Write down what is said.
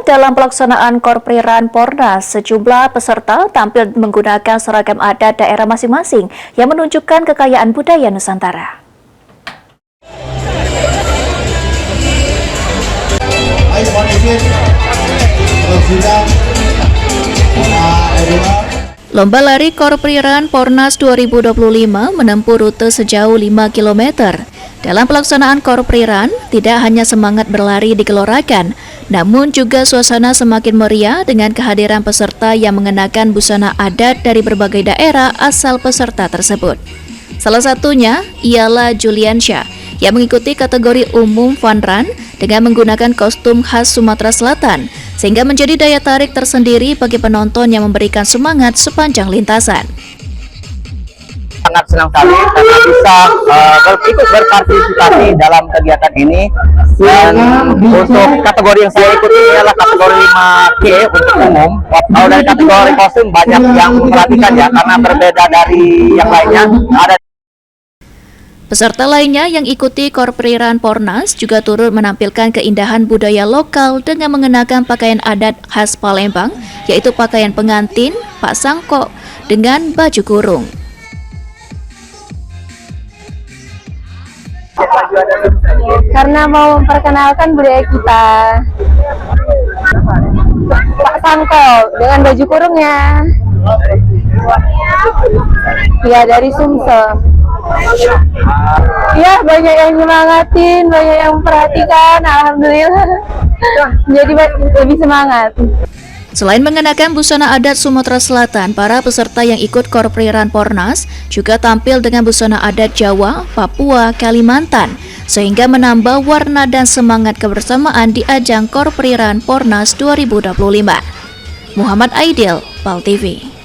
dalam pelaksanaan Korpriran Pornas, sejumlah peserta tampil menggunakan seragam adat daerah masing-masing yang menunjukkan kekayaan budaya Nusantara. Lomba lari Korpriran Pornas 2025 menempuh rute sejauh 5 km. Dalam pelaksanaan Korpriran, tidak hanya semangat berlari digelorakan, namun juga suasana semakin meriah dengan kehadiran peserta yang mengenakan busana adat dari berbagai daerah asal peserta tersebut. Salah satunya ialah Juliansyah, yang mengikuti kategori umum fun run dengan menggunakan kostum khas Sumatera Selatan, sehingga menjadi daya tarik tersendiri bagi penonton yang memberikan semangat sepanjang lintasan. Sangat senang sekali karena bisa ikut berpartisipasi dalam kegiatan ini, dan untuk kategori yang saya ikuti adalah kategori 5K untuk umum. Kalau dari kategori kostum banyak yang memperhatikan ya, karena berbeda dari yang lainnya. Peserta lainnya yang ikuti Korpriran Pornas juga turut menampilkan keindahan budaya lokal dengan mengenakan pakaian adat khas Palembang, yaitu pakaian pengantin, Pak Sangko, dengan baju kurung. Karena mau memperkenalkan budaya kita, Pak Sangko dengan baju kurungnya. Ya, dari Sumsel. Ya, banyak yang nyemangatin, banyak yang memperhatikan. Alhamdulillah, jadi lebih semangat. Selain mengenakan busana adat Sumatera Selatan, para peserta yang ikut Korpriran Pornas juga tampil dengan busana adat Jawa, Papua, Kalimantan, sehingga menambah warna dan semangat kebersamaan di ajang Korpriran Pornas 2025. Muhammad Aidil, PAL TV.